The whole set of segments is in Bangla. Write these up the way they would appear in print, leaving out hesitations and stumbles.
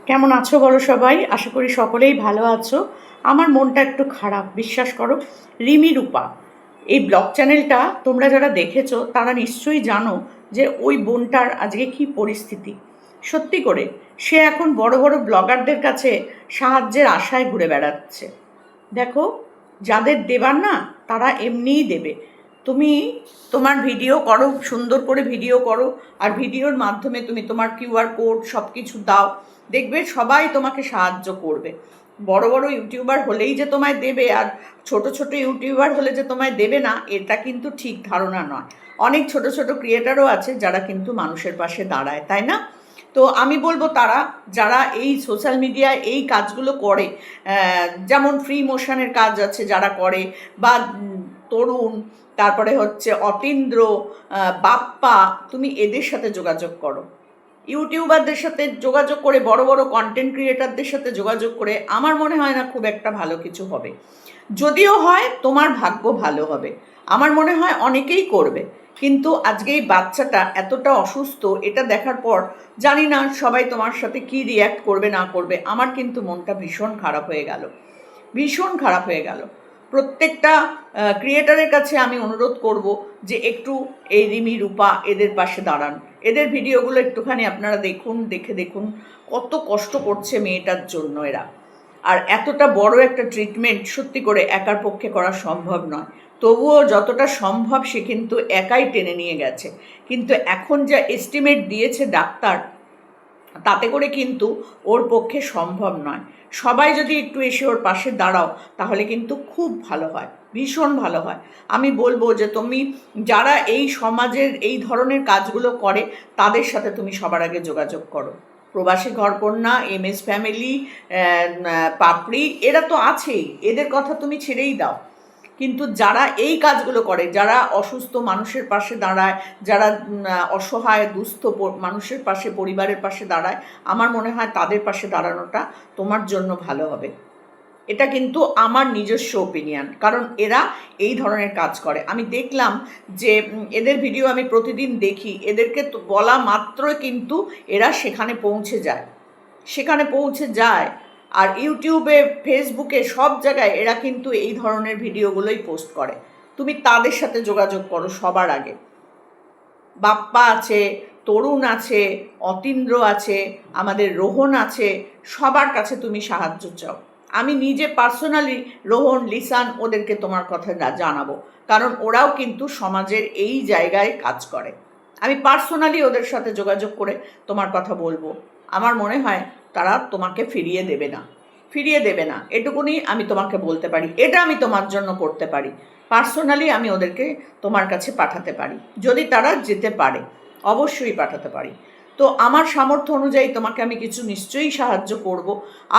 কেমন আছো বলো সবাই? আশা করি সকলেই ভালো আছো। আমার মনটা একটু খারাপ, বিশ্বাস করো। রিমি রূপা, এই ব্লগ চ্যানেলটা তোমরা যারা দেখেছো তারা নিশ্চয়ই জানো যে ওই বোনটার আজকে কি পরিস্থিতি। সত্যি করে সে এখন বড় বড় ব্লগারদের কাছে সাহায্যের আশায় ঘুরে বেড়াচ্ছে। দেখো, যাদের দেবার না তারা এমনিই দেবে। তুমি তোমার ভিডিও করো, সুন্দর করে ভিডিও করো, আর ভিডিওর মাধ্যমে তুমি তোমার কিউআর কোড সব কিছু দাও, দেখবে সবাই তোমাকে সাহায্য করবে। বড় বড় ইউটিউবার হলেই যে তোমায় দেবে আর ছোট ছোট ইউটিউবার হলে যে তোমায় দেবে না, এটা কিন্তু ঠিক ধারণা নয়। অনেক ছোট ছোট ক্রিয়েটারও আছে যারা কিন্তু মানুষের পাশে দাঁড়ায়, তাই না? তো আমি বলবো তারা যারা এই সোশ্যাল মিডিয়ায় এই কাজগুলো করে, যেমন ফ্রি মোশনের কাজ আছে যারা করে, বা তরুণ, তারপরে হচ্ছে অতীন্দ্র, বাপ্পা, তুমি এদের সাথে যোগাযোগ করো। ইউটিউবারদের সাথে যোগাযোগ করে, বড় বড় কন্টেন্ট ক্রিয়েটারদের সাথে যোগাযোগ করে আমার মনে হয় না খুব একটা ভালো কিছু হবে। যদিও হয় তোমার ভাগ্য ভালো হবে, আমার মনে হয় অনেকেই করবে। কিন্তু আজকে এই বাচ্চাটা এতটা অসুস্থ, এটা দেখার পর জানি না সবাই তোমার সাথে কি রিয়্যাক্ট করবে না করবে। আমার কিন্তু মনটা ভীষণ খারাপ হয়ে গেল, ভীষণ খারাপ হয়ে গেল। প্রত্যেকটা ক্রিয়েটারের কাছে আমি অনুরোধ করব যে একটু এই রিমি রূপা এদের পাশে দাঁড়ান। এদের ভিডিওগুলো একটুখানি আপনারা দেখুন, দেখুন কত কষ্ট করছে মেয়েটার জন্য এরা। আর এতটা বড় একটা ট্রিটমেন্ট সত্যি করে একার পক্ষে করা সম্ভব নয়। তবুও যতটা সম্ভব সে কিন্তু একাই টেনে নিয়ে গেছে। কিন্তু এখন যা এস্টিমেট দিয়েছে ডাক্তার, তাতে করে কিন্তু ওর পক্ষে সম্ভব নয়। সবাই যদি একটু এসে ওর পাশে দাঁড়াও তাহলে কিন্তু খুব ভালো হয়, ভীষণ ভালো হয়। আমি বলবো যে তুমি যারা এই সমাজের এই ধরনের কাজগুলো করে তাদের সাথে তুমি সবার আগে যোগাযোগ করো। প্রবাসী ঘরকন্যা, এমএস ফ্যামিলি, পাপড়ি, এরা তো আছেই, এদের কথা তুমি ছেড়েই দাও। কিন্তু যারা এই কাজগুলো করে, যারা অসুস্থ মানুষের পাশে দাঁড়ায়, যারা অসহায় দুস্থ মানুষের পাশে, পরিবারের পাশে দাঁড়ায়, আমার মনে হয় তাদের পাশে দাঁড়ানোটা তোমার জন্য ভালো হবে। এটা কিন্তু আমার নিজস্ব ওপিনিয়ন, কারণ এরা এই ধরনের কাজ করে। আমি দেখলাম যে এদের ভিডিও আমি প্রতিদিন দেখি, এদেরকে তো বলা মাত্রই কিন্তু এরা সেখানে পৌঁছে যায়, সেখানে পৌঁছে যায়। আর ইউটিউবে, ফেসবুকে, সব জায়গায় এরা কিন্তু এই ধরনের ভিডিওগুলোই পোস্ট করে। তুমি তাদের সাথে যোগাযোগ করো সবার আগে। বাপ্পা আছে, তরুণ আছে, অতীন্দ্র আছে, আমাদের রোহন আছে, সবার কাছে তুমি সাহায্য চাও। আমি নিজে পার্সোনালি রোহন, লিসান, ওদেরকে তোমার কথা জানাবো, কারণ ওরাও কিন্তু সমাজের এই জায়গায় কাজ করে। আমি পার্সোনালি ওদের সাথে যোগাযোগ করে তোমার কথা বলবো। আমার মনে হয় তারা তোমাকে ফিরিয়ে দেবে না, ফিরিয়ে দেবে না, এটুকুনি আমি তোমাকে বলতে পারি। এটা আমি তোমার জন্য করতে পারি, পার্সোনালি আমি ওদেরকে তোমার কাছে পাঠাতে পারি, যদি তারা যেতে পারে অবশ্যই পাঠাতে পারি। তো আমার সামর্থ্য অনুযায়ী তোমাকে আমি কিছু নিশ্চয়ই সাহায্য করব।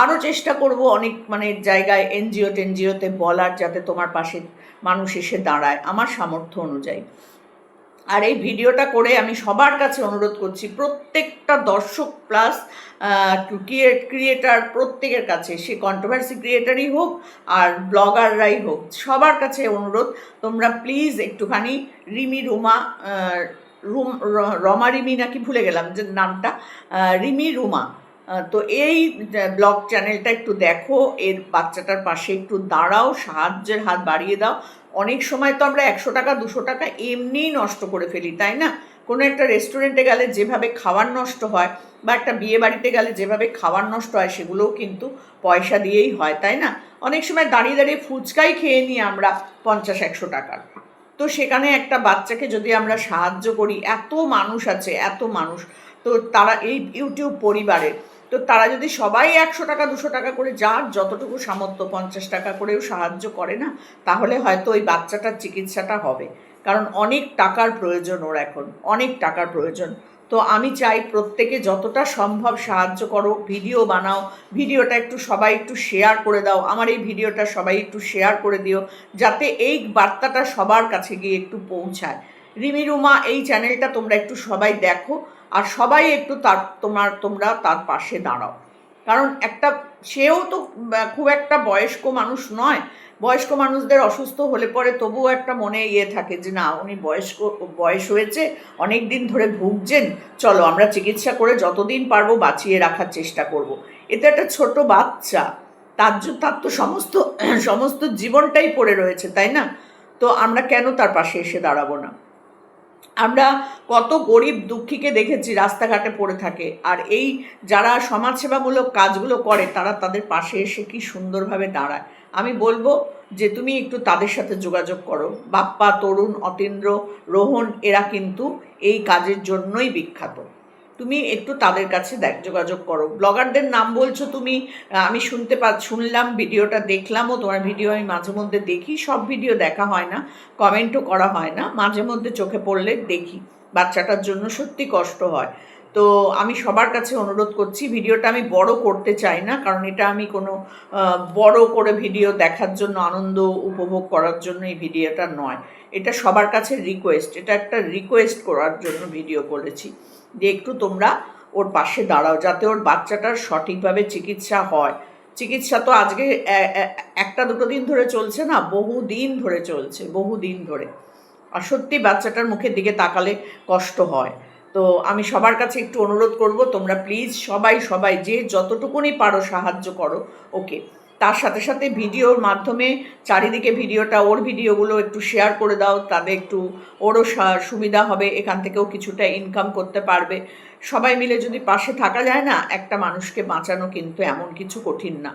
আরও চেষ্টা করব অনেক জায়গায় এনজিওতে বলার, যাতে তোমার পাশে মানুষ এসে দাঁড়ায় আমার সামর্থ্য অনুযায়ী। আর এই ভিডিওটা করে আমি সবার কাছে অনুরোধ করছি, প্রত্যেকটা দর্শক প্লাস ক্রিয়েটার, প্রত্যেকের কাছে, সে কন্ট্রোভার্সি ক্রিয়েটারই হোক আর ব্লগাররাই হোক, সবার কাছে অনুরোধ, তোমরা প্লিজ একটুখানি রিমি রুমা, রমা রিমি নাকি ভুলে গেলাম যে নামটা, রিমি রুমা, তো এই ব্লগ চ্যানেলটা একটু দেখো, এর বাচ্চাটার পাশে একটু দাঁড়াও, সাহায্যের হাত বাড়িয়ে দাও। অনেক সময় তো আমরা 100 টাকা 200 টাকা এমনিই নষ্ট করে ফেলি, তাই না? কোনো একটা রেস্টুরেন্টে গেলে যেভাবে খাবার নষ্ট হয়, বা একটা বিয়ে বাড়িতে গেলে যেভাবে খাবার নষ্ট হয়, সেগুলোও কিন্তু পয়সা দিয়েই হয়, তাই না? অনেক সময় দাঁড়িয়ে দাঁড়িয়ে ফুচকাই খেয়ে নিই আমরা 50-100 টাকার। তো সেখানে একটা বাচ্চাকে যদি আমরা সাহায্য করি, এত মানুষ আছে, এত মানুষ, তো তারা এই ইউটিউব পরিবারের, তো তারা যদি সবাই 100 টাকা 200 টাকা করে, যার যতটুকু সামর্থ্য, 50 টাকা করেও সাহায্য করে না, তাহলে হয়তো ওই বাচ্চাটার চিকিৎসাটা হবে। কারণ অনেক টাকার প্রয়োজন ওর, এখন অনেক টাকার প্রয়োজন। তো আমি চাই প্রত্যেকে যতটা সম্ভব সাহায্য করো, ভিডিও বানাও, ভিডিওটা একটু সবাই একটু শেয়ার করে দাও, আমার এই ভিডিওটা সবাই একটু শেয়ার করে দিও, যাতে এই বার্তাটা সবার কাছে গিয়ে একটু পৌঁছায়। রিমি রুমা এই চ্যানেলটা তোমরা একটু সবাই দেখো, আর সবাই একটু তোমরা তার পাশে দাঁড়াও। কারণ সেও তো খুব একটা বয়স্ক মানুষ নয়। বয়স্ক মানুষদের অসুস্থ হলে পরে তবুও একটা মনে থাকে যে না, উনি বয়স হয়েছে, অনেক দিন ধরে ভুগছেন, চলো আমরা চিকিৎসা করে যতদিন পারবো বাঁচিয়ে রাখার চেষ্টা করব। এটা একটা ছোট বাচ্চা, তার তো সমস্ত সমস্ত জীবনটাই পড়ে রয়েছে, তাই না? তো আমরা কেন তার পাশে এসে দাঁড়াবো না? আমরা কত গরিব দুঃখীকে দেখেছি রাস্তাঘাটে পড়ে থাকে, আর এই যারা সমাজসেবামূলক কাজগুলো করে তারা তাদের পাশে এসে কি সুন্দরভাবে দাঁড়ায়। আমি বলবো যে তুমি একটু তাদের সাথে যোগাযোগ করো। বাপ্পা, তরুণ, অতীন্দ্র, রোহন এরা কিন্তু এই কাজের জন্যই বিখ্যাত। তুমি একটু তাদের কাছে যোগাযোগ করো। ব্লগারদের নাম বলছো তুমি, আমি শুনলাম, ভিডিওটা দেখলামও, তোমার ভিডিও আমি মাঝে মধ্যে দেখি, সব ভিডিও দেখা হয় না, কমেন্টও করা হয় না, মাঝে মধ্যে চোখে পড়লে দেখি। বাচ্চাটার জন্য সত্যি কষ্ট হয়। তো আমি সবার কাছে অনুরোধ করছি, ভিডিওটা আমি বড় করতে চাই না, কারণ এটা আমি কোনো বড় করে ভিডিও দেখার জন্য, আনন্দ উপভোগ করার জন্য এই ভিডিওটা নয়। এটা সবার কাছে রিকোয়েস্ট, এটা একটা রিকোয়েস্ট করার জন্য ভিডিও করেছি যে একটু তোমরা ওর পাশে দাঁড়াও, যাতে ওর বাচ্চাটার সঠিকভাবে চিকিৎসা হয়। চিকিৎসা তো আজকে একটা দুটো দিন ধরে চলছে না, বহুদিন ধরে চলছে, বহুদিন ধরে। আর সত্যি বাচ্চাটার মুখের দিকে তাকালে কষ্ট হয়। তো আমি সবার কাছে একটু অনুরোধ করব, তোমরা প্লিজ সবাই যে যতটুকুনি পারো সাহায্য করো ওকে। তার সাথে সাথে ভিডিওর মাধ্যমে চারিদিকে ওর ভিডিওগুলো একটু শেয়ার করে দাও, তাদের একটু ওরও সুবিধা হবে, এখান থেকেও কিছুটা ইনকাম করতে পারবে। সবাই মিলে যদি পাশে থাকা যায় না, একটা মানুষকে বাঁচানো কিন্তু এমন কিছু কঠিন না।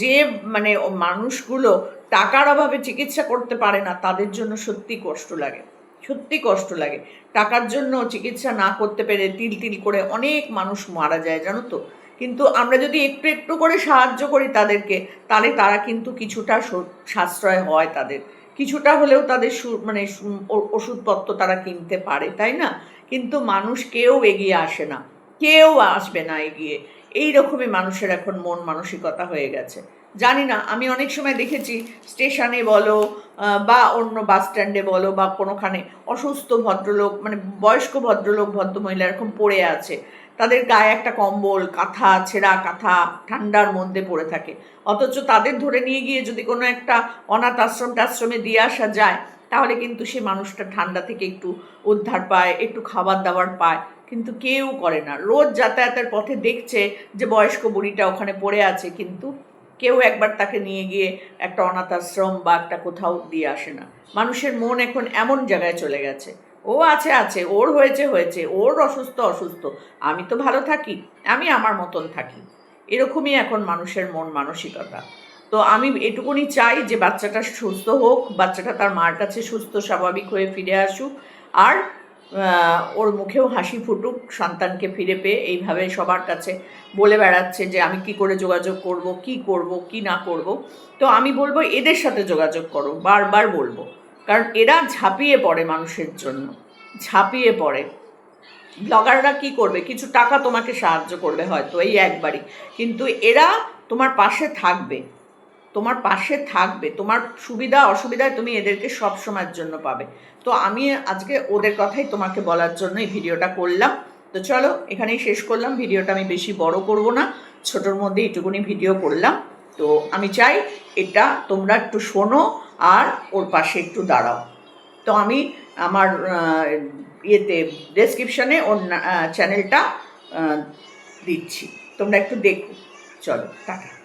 যে মানে মানুষগুলো টাকার অভাবে চিকিৎসা করতে পারে না, তাদের জন্য সত্যি কষ্ট লাগে, সত্যি কষ্ট লাগে। টাকার জন্য চিকিৎসা না করতে পেরে তিল করে অনেক মানুষ মারা যায়, জানো তো। কিন্তু আমরা যদি একটু একটু করে সাহায্য করি তাদেরকে, তাহলে তারা কিন্তু কিছুটা সাশ্রয় হয়, তাদের কিছুটা হলেও তাদের ওষুধপত্র তারা কিনতে পারে, তাই না? কিন্তু মানুষ কেউ এগিয়ে আসে না, কেউ আসবে না এগিয়ে। এই রকমই মানুষের এখন মন মানসিকতা হয়ে গেছে। জানি না, আমি অনেক সময় দেখেছি স্টেশনে বলো বা অন্য বাস স্ট্যান্ডে বলো বা কোনোখানে অসুস্থ ভদ্রলোক, মানে বয়স্ক ভদ্রলোক ভদ্রমহিলা এরকম পড়ে আছে, তাদের গায়ে একটা কম্বল, কাঁথা, ছেঁড়া কাঁথা ঠান্ডার মধ্যে পড়ে থাকে। অথচ তাদের ধরে নিয়ে গিয়ে যদি কোনো একটা অনাথ টাশ্রমে দিয়ে আসা যায়, তাহলে কিন্তু সে মানুষটা ঠান্ডা থেকে একটু উদ্ধার পায়, একটু খাবার দাবার পায়। কিন্তু কেউ করে না। রোজ যাতায়াতের পথে দেখছে যে বয়স্ক বুড়িটা ওখানে পড়ে আছে, কিন্তু কেউ একবার তাকে নিয়ে গিয়ে একটা অনাথ আশ্রম বা একটা কোথাও দিয়ে আসে না। মানুষের মন এখন এমন জায়গায় চলে গেছে, ও আছে, ওর হয়েছে, ওর অসুস্থ, আমি তো ভালো থাকি, আমি আমার মতন থাকি। এরকমই এখন মানুষের মন মানসিকতা। তো আমি এটুকুনি চাই যে বাচ্চাটা সুস্থ হোক, বাচ্চাটা তার মার কাছে সুস্থ স্বাভাবিক হয়ে ফিরে আসুক, আর ওর মুখেও হাসি ফুটুক সন্তানকে ফিরে পেয়ে। এইভাবে সবার কাছে বলে বেড়াচ্ছে যে আমি কি করে যোগাযোগ করব, কি না করব। তো আমি বলবো এদের সাথে যোগাযোগ করো, বারবার বলবো, কারণ এরা ঝাঁপিয়ে পড়ে মানুষের জন্য, ঝাঁপিয়ে পড়ে। ব্লগাররা কি করবে, কিছু টাকা তোমাকে সাহায্য করবে হয়তো এই একবারই, কিন্তু এরা তোমার পাশে থাকবে, তোমার সুবিধা অসুবিধায় তুমি এদেরকে সব সময়ের জন্য পাবে। তো আমি আজকে ওদের কথাই তোমাকে বলার জন্য এই ভিডিওটা করলাম। তো চলো এখানেই শেষ করলাম ভিডিওটা, আমি বেশি বড় করব না, ছোটোর মধ্যে এইটুকুনি ভিডিও করলাম। তো আমি চাই এটা তোমরা একটু শোনো আর ওর পাশে একটু দাঁড়াও। তো আমি আমার ডেসক্রিপশানে ওর চ্যানেলটা দিচ্ছি, তোমরা একটু দেখো। চলো টাটা।